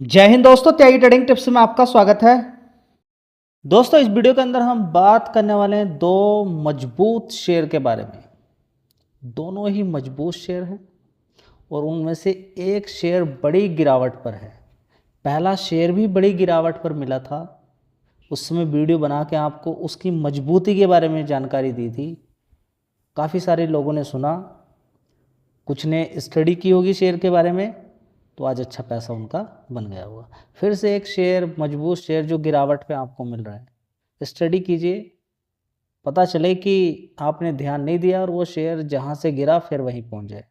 जय हिंद दोस्तों, त्यागी trading tips में आपका स्वागत है। दोस्तों, इस वीडियो के अंदर हम बात करने वाले हैं दो मजबूत शेयर के बारे में। दोनों ही मजबूत शेयर हैं और उनमें से एक शेयर बड़ी गिरावट पर है। पहला शेयर भी बड़ी गिरावट पर मिला था, उस समय वीडियो बना के आपको उसकी मजबूती के बारे में जानकारी दी थी। काफ़ी सारे लोगों ने सुना, कुछ ने स्टडी की होगी शेयर के बारे में, तो आज अच्छा पैसा उनका बन गया होगा। फिर से एक शेयर, मजबूत शेयर जो गिरावट पे आपको मिल रहा है, स्टडी कीजिए, पता चले कि आपने ध्यान नहीं दिया और वो शेयर जहाँ से गिरा फिर वहीं पहुँच जाए।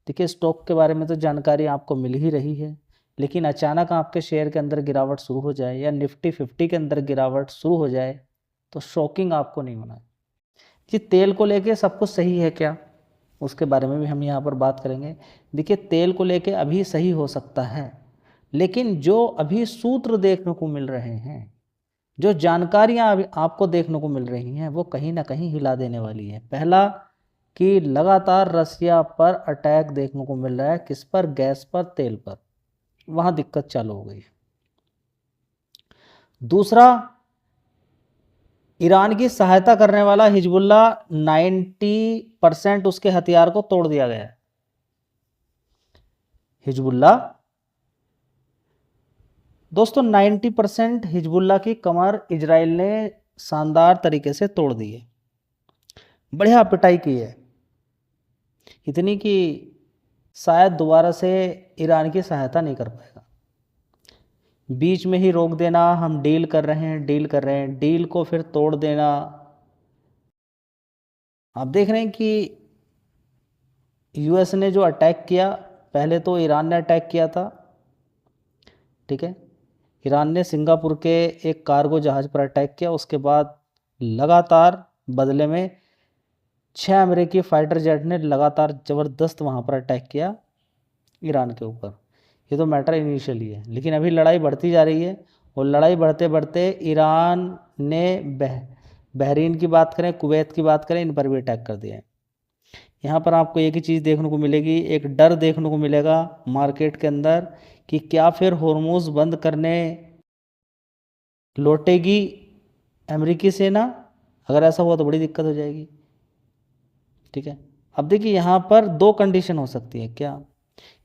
देखिए, स्टॉक के बारे में तो जानकारी आपको मिल ही रही है, लेकिन अचानक आपके शेयर के अंदर गिरावट शुरू हो जाए या निफ्टी 50 के अंदर गिरावट शुरू हो जाए तो शॉकिंग आपको नहीं होना है कि तेल को लेके सब कुछ सही है क्या, उसके बारे में भी हम यहाँ पर बात करेंगे। देखिए, तेल को लेके अभी सही हो सकता है, लेकिन जो अभी सूत्र देखने को मिल रहे हैं, जो जानकारियाँ अभी आपको देखने को मिल रही हैं, वो कहीं ना कहीं हिला देने वाली है। पहला कि लगातार रसिया पर अटैक देखने को मिल रहा है। किस पर? गैस पर, तेल पर। वहाँ दिक्कत चालू हो गई है। दूसरा, ईरान की सहायता करने वाला हिजबुल्ला 90% उसके हथियार को तोड़ दिया गया है। हिजबुल्ला दोस्तों 90% हिजबुल्ला की कमर इजराइल ने शानदार तरीके से तोड़ दी है। बढ़िया पिटाई की है, इतनी कि शायद दोबारा से ईरान की सहायता नहीं कर पाएगा। बीच में ही रोक देना, हम डील कर रहे हैं, डील कर रहे हैं, डील को फिर तोड़ देना। आप देख रहे हैं कि यूएस ने जो अटैक किया, पहले तो ईरान ने अटैक किया था, ठीक है। ईरान ने सिंगापुर के एक कार्गो जहाज़ पर अटैक किया, उसके बाद लगातार बदले में 6 अमेरिकी फाइटर जेट ने लगातार ज़बरदस्त वहाँ पर अटैक किया ईरान के ऊपर। ये तो मैटर इनिशियली है, लेकिन अभी लड़ाई बढ़ती जा रही है और लड़ाई बढ़ते बढ़ते ईरान ने बहरीन की बात करें, कुवैत की बात करें, इन पर भी अटैक कर दिया है। यहाँ पर आपको एक ही चीज़ देखने को मिलेगी, एक डर देखने को मिलेगा मार्केट के अंदर कि क्या फिर होर्मुज़ बंद करने लौटेगी अमेरिकी सेना। अगर ऐसा हुआ तो बड़ी दिक्कत हो जाएगी, ठीक है। अब देखिए, यहाँ पर दो कंडीशन हो सकती है। क्या?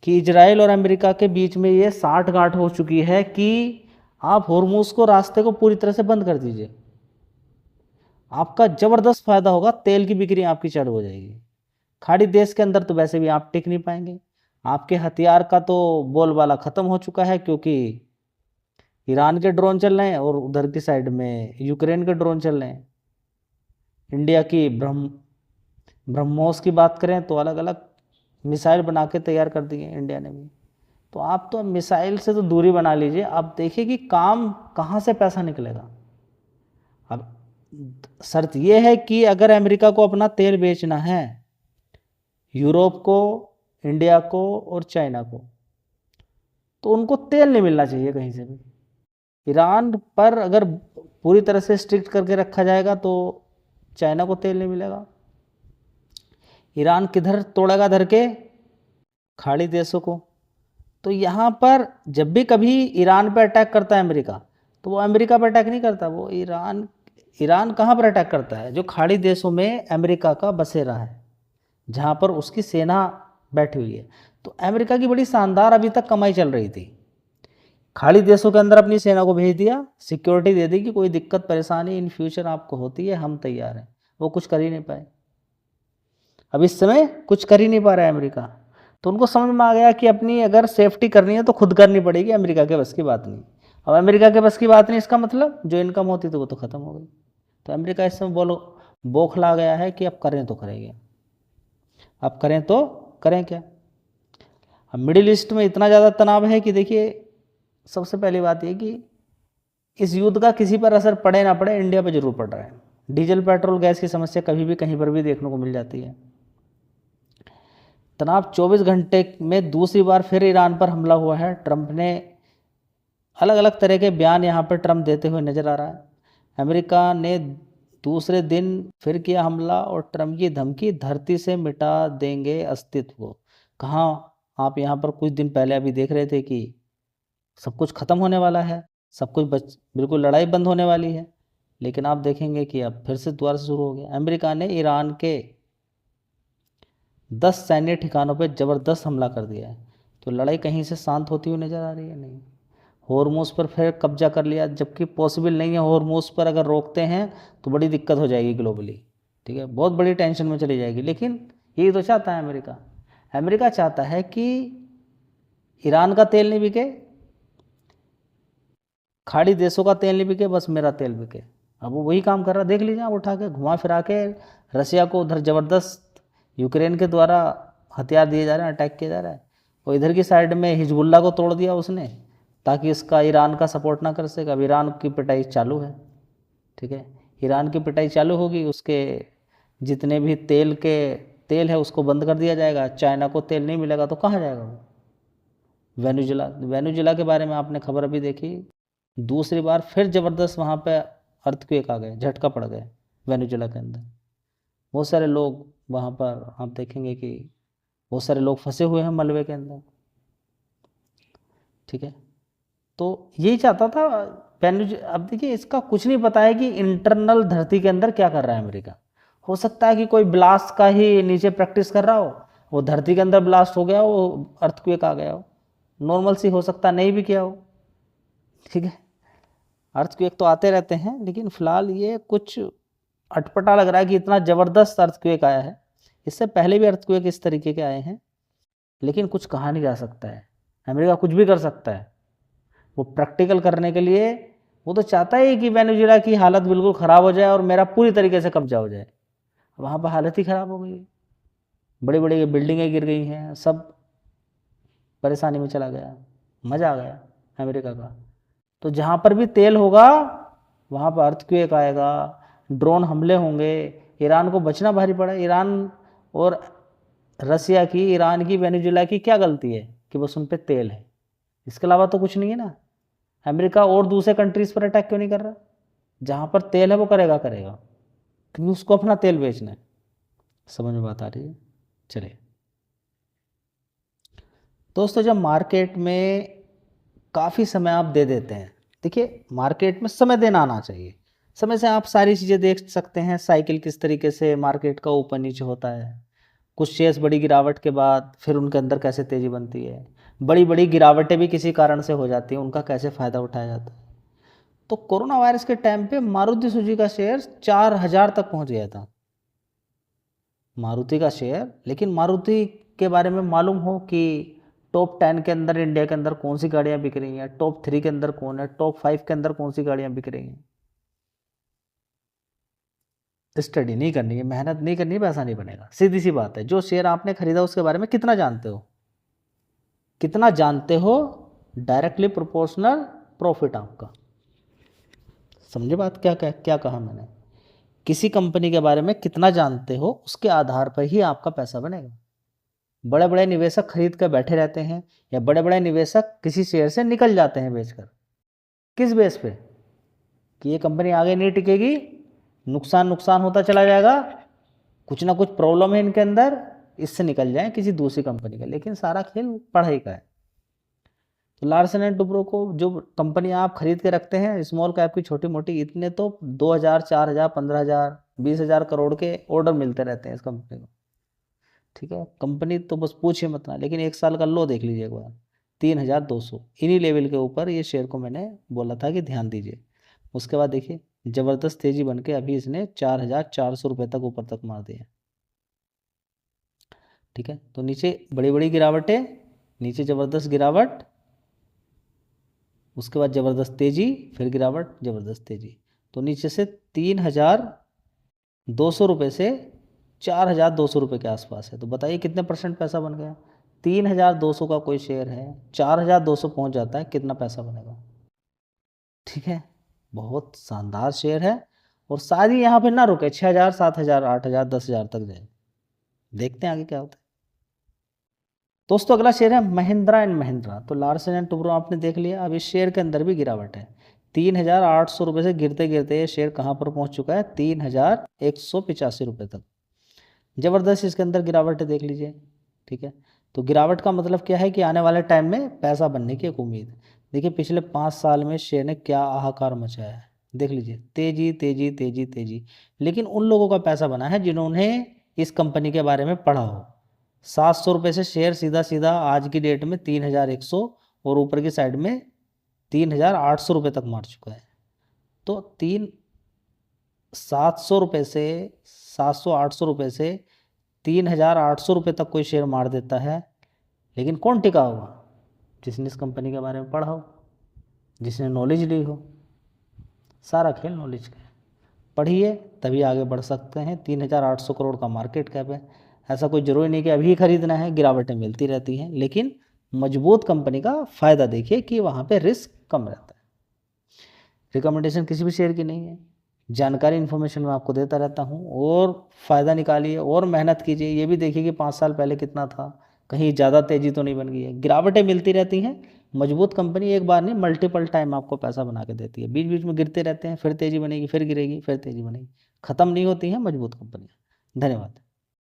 कि इजराइल और अमेरिका के बीच में ये साठ गांठ हो चुकी है कि आप होर्मुज़ को, रास्ते को पूरी तरह से बंद कर दीजिए, आपका ज़बरदस्त फायदा होगा, तेल की बिक्री आपकी चढ़ हो जाएगी। खाड़ी देश के अंदर तो वैसे भी आप टिक नहीं पाएंगे, आपके हथियार का तो बोलबाला ख़त्म हो चुका है, क्योंकि ईरान के ड्रोन चल रहे हैं और उधर की साइड में यूक्रेन के ड्रोन चल रहे हैं। इंडिया की ब्रह्मोस की बात करें तो अलग अलग मिसाइल बना के तैयार कर दिए इंडिया ने भी। तो आप तो मिसाइल से तो दूरी बना लीजिए, आप देखिए कि काम कहाँ से पैसा निकलेगा। अब शर्त यह है कि अगर अमेरिका को अपना तेल बेचना है, यूरोप को, इंडिया को और चाइना को, तो उनको तेल नहीं मिलना चाहिए कहीं से भी। ईरान पर अगर पूरी तरह से स्ट्रिक्ट करके रखा जाएगा तो चाइना को तेल नहीं मिलेगा। ईरान किधर तोड़ेगा धर के? खाड़ी देशों को। तो यहाँ पर जब भी कभी ईरान पर अटैक करता है अमेरिका, तो वो अमेरिका पर अटैक नहीं करता, वो ईरान कहाँ पर अटैक करता है? जो खाड़ी देशों में अमेरिका का बसेरा है, जहाँ पर उसकी सेना बैठी हुई है। तो अमेरिका की बड़ी शानदार अभी तक कमाई चल रही थी, खाड़ी देशों के अंदर अपनी सेना को भेज दिया, सिक्योरिटी दे दी कि कोई दिक्कत परेशानी इन फ्यूचर आपको होती है, हम तैयार हैं। वो कुछ कर ही नहीं पाए, अब इस समय कुछ कर ही नहीं पा रहा है अमेरिका। तो उनको समझ में आ गया कि अपनी अगर सेफ्टी करनी है तो खुद करनी पड़ेगी, अमेरिका के बस की बात नहीं। अब अमेरिका के बस की बात नहीं, इसका मतलब जो इनकम होती थी वो तो ख़त्म हो गई। तो अमेरिका इस समय बौखला गया है कि अब करें तो करेंगे, अब करें तो करें क्या। अब मिडिल ईस्ट में इतना ज़्यादा तनाव है कि देखिए, सबसे पहली बात ये कि इस युद्ध का किसी पर असर पड़े ना पड़े, इंडिया पर जरूर पड़ रहा है। डीजल, पेट्रोल, गैस की समस्या कभी भी कहीं पर भी देखने को मिल जाती है। तनाव 24 घंटे में दूसरी बार फिर ईरान पर हमला हुआ है। ट्रंप ने अलग अलग तरह के बयान यहाँ पर ट्रंप देते हुए नजर आ रहा है। अमेरिका ने दूसरे दिन फिर किया हमला और ट्रंप की धमकी, धरती से मिटा देंगे अस्तित्व को। कहाँ? आप यहाँ पर कुछ दिन पहले अभी देख रहे थे कि सब कुछ ख़त्म होने वाला है, सब कुछ बिल्कुल लड़ाई बंद होने वाली है। लेकिन आप देखेंगे कि अब फिर से दोबारा से शुरू हो गया। अमेरिका ने ईरान के 10 सैन्य ठिकानों पर ज़बरदस्त हमला कर दिया है। तो लड़ाई कहीं से शांत होती हुई नज़र आ रही है? नहीं। हॉर्मोज़ पर फिर कब्जा कर लिया, जबकि पॉसिबल नहीं है। हॉर्मोज़ पर अगर रोकते हैं तो बड़ी दिक्कत हो जाएगी ग्लोबली, ठीक है, बहुत बड़ी टेंशन में चली जाएगी। लेकिन यही तो चाहता है अमेरिका। अमेरिका चाहता है कि ईरान का तेल नहीं बिके, खाड़ी देशों का तेल नहीं बिके, बस मेरा तेल बिके। अब वो वही काम कर रहा है, देख लीजिए आप, उठा के घुमा फिरा के रसिया को उधर ज़बरदस्त यूक्रेन के द्वारा हथियार दिए जा रहे हैं, अटैक किया जा रहा है। और इधर की साइड में हिजबुल्ला को तोड़ दिया उसने, ताकि इसका ईरान का सपोर्ट ना कर सके। अब ईरान की पिटाई चालू है, ठीक है, ईरान की पिटाई चालू होगी। उसके जितने भी तेल है उसको बंद कर दिया जाएगा। चाइना को तेल नहीं मिलेगा तो कहाँ जाएगा वो? वेनेजुएला के बारे में आपने खबर अभी देखी, दूसरी बार फिर ज़बरदस्त वहाँ पे अर्थक्वेक आ गए, झटका पड़ गए वेनेजुएला के अंदर। बहुत सारे लोग वहाँ पर आप देखेंगे कि बहुत सारे लोग फंसे हुए हैं मलबे के अंदर, ठीक है। तो यही चाहता था अब देखिए, इसका कुछ नहीं पता है कि इंटरनल धरती के अंदर क्या कर रहा है अमेरिका। हो सकता है कि कोई ब्लास्ट का ही नीचे प्रैक्टिस कर रहा हो, वो धरती के अंदर ब्लास्ट हो गया हो, अर्थक्वेक आ गया हो, नॉर्मल सी हो सकता नहीं भी किया हो, ठीक है। अर्थक्वेक तो आते रहते हैं, लेकिन फिलहाल ये कुछ अटपटा लग रहा है कि इतना ज़बरदस्त अर्थक्वेक आया है। इससे पहले भी अर्थक्वेक इस तरीके के आए हैं, लेकिन कुछ कहा नहीं जा सकता है। अमेरिका कुछ भी कर सकता है। वो प्रैक्टिकल करने के लिए वो तो चाहता ही कि वेनेजुएला की हालत बिल्कुल ख़राब हो जाए और मेरा पूरी तरीके से कब्जा हो जाए। वहाँ पर हालत ही ख़राब हो गई, बड़ी बड़ी बिल्डिंगें गिर गई हैं, सब परेशानी में चला गया, मज़ा आ गया अमेरिका का। तो जहाँ पर भी तेल होगा वहाँ पर अर्थक्वेक आएगा, ड्रोन हमले होंगे, ईरान को बचना भारी पड़ा। ईरान और रसिया की, ईरान की, वेनेजुएला की क्या गलती है कि बस उन पर तेल है? इसके अलावा तो कुछ नहीं है ना। अमेरिका और दूसरे कंट्रीज़ पर अटैक क्यों नहीं कर रहा? जहाँ पर तेल है वो करेगा, क्योंकि उसको अपना तेल बेचना है। समझ में बात आ रही है? चलिए दोस्तों, जब मार्केट में काफ़ी समय आप दे देते हैं, देखिए मार्केट में समय देना आना चाहिए। समय से आप सारी चीज़ें देख सकते हैं, साइकिल किस तरीके से मार्केट का ऊपर नीचे होता है, कुछ शेयर्स बड़ी गिरावट के बाद फिर उनके अंदर कैसे तेज़ी बनती है, बड़ी बड़ी गिरावटें भी किसी कारण से हो जाती हैं, उनका कैसे फ़ायदा उठाया जाता है। तो कोरोना वायरस के टाइम पे मारुति सुजुकी का शेयर 4000 तक पहुंच गया था, मारुति का शेयर। लेकिन मारुति के बारे में मालूम हो कि टॉप 10 के अंदर इंडिया के अंदर कौन सी गाड़ियां बिक रही हैं, टॉप 3 के अंदर कौन है, टॉप 5 के अंदर कौन सी गाड़ियां बिक रही हैं? स्टडी नहीं करनी है, मेहनत नहीं करनी है, पैसा नहीं बनेगा। सीधी सी बात है। जो शेयर आपने खरीदा उसके बारे में कितना जानते हो, कितना जानते हो, डायरेक्टली प्रोपोर्शनल प्रॉफिट आपका। समझे बात? क्या क्या क्या कहा मैंने? किसी कंपनी के बारे में कितना जानते हो उसके आधार पर ही आपका पैसा बनेगा। बड़े बड़े निवेशक खरीद कर बैठे रहते हैं, या बड़े बड़े निवेशक किसी शेयर से निकल जाते हैं बेचकर, किस बेस पे? कि ये कंपनी आगे नहीं टिकेगी, नुकसान होता चला जाएगा, कुछ ना कुछ प्रॉब्लम है इनके अंदर, इससे निकल जाएं किसी दूसरी कंपनी का। लेकिन सारा खेल पढ़ाई का है। तो लार्सन एंड टुब्रो को जो कंपनी आप खरीद के रखते हैं स्मॉल कैप की, छोटी मोटी, इतने तो 2000, 4000, 15000, 20000 करोड़ के ऑर्डर मिलते रहते हैं इस कंपनी को, ठीक है। कंपनी तो बस पूछिए मत ना। लेकिन एक साल का लो देख लीजिए एक बार, 3200, इन्हीं लेवल के ऊपर ये शेयर को मैंने बोला था कि ध्यान दीजिए। उसके बाद देखिए ज़बरदस्त तेज़ी बन के अभी इसने 4400 रुपये तक ऊपर तक मार दिया, ठीक है। तो नीचे बड़ी बड़ी गिरावटें, नीचे ज़बरदस्त गिरावट, उसके बाद ज़बरदस्त तेज़ी, फिर गिरावट, ज़बरदस्त तेज़ी। तो नीचे से 3200 रुपये से 4200 रुपये के आसपास है। तो बताइए कितने % पैसा बन गया? 3200 का कोई शेयर है, 4200 पहुंच जाता है, कितना पैसा बनेगा? ठीक है, बहुत शानदार शेयर है। और सारी यहाँ पे ना रुके, 6000, 7000, 8000, 10000 तक जाए। देखते हैं आगे क्या होता है। दोस्तों अगला शेयर है महिंद्रा एंड महिंद्रा। तो लार्सन एंड टुब्रो आपने देख लिया। अब इस शेयर के अंदर भी गिरावट है, 3800 रुपये से गिरते गिरते ये शेयर कहाँ पर पहुँच चुका है? 3185 रुपये तक। ज़बरदस्त इसके अंदर गिरावट है, देख लीजिए, ठीक है। तो गिरावट का मतलब क्या है कि आने वाले टाइम में पैसा बनने की एक उम्मीद है। देखिए पिछले 5 साल में शेयर ने क्या हाहाकार मचाया है, देख लीजिए, तेजी तेजी तेजी तेजी। लेकिन उन लोगों का पैसा बना है जिन्होंने इस कंपनी के बारे में पढ़ा हो। 700 रुपये से शेयर सीधा सीधा आज की डेट में 3100 और ऊपर की साइड में 3800 रुपये तक मार चुका है। तो 700 रुपये से 700-800 रुपये से 3800 रुपये तक कोई शेयर मार देता है। लेकिन कौन टिका होगा? जिसने इस कंपनी के बारे में पढ़ा हो, जिसने नॉलेज ली हो। सारा खेल नॉलेज का है। पढ़िए तभी आगे बढ़ सकते हैं। 3800 करोड़ का मार्केट कैप है। ऐसा कोई ज़रूरी नहीं कि अभी खरीदना है, गिरावटें मिलती रहती हैं, लेकिन मजबूत कंपनी का फ़ायदा देखिए कि वहाँ पे रिस्क कम रहता है। रिकमेंडेशन किसी भी शेयर की नहीं है, जानकारी इन्फॉर्मेशन मैं आपको देता रहता हूँ। और फ़ायदा निकालिए और मेहनत कीजिए। ये भी देखिए कि 5 साल पहले कितना था, कहीं ज़्यादा तेज़ी तो नहीं बन गई है। गिरावटें मिलती रहती हैं। मजबूत कंपनी एक बार नहीं मल्टीपल टाइम आपको पैसा बना के देती है। बीच बीच में गिरते रहते हैं, फिर तेज़ी बनेगी, फिर गिरेगी, फिर तेज़ी बनेगी, ख़त्म नहीं होती हैं मजबूत कंपनियाँ। धन्यवाद।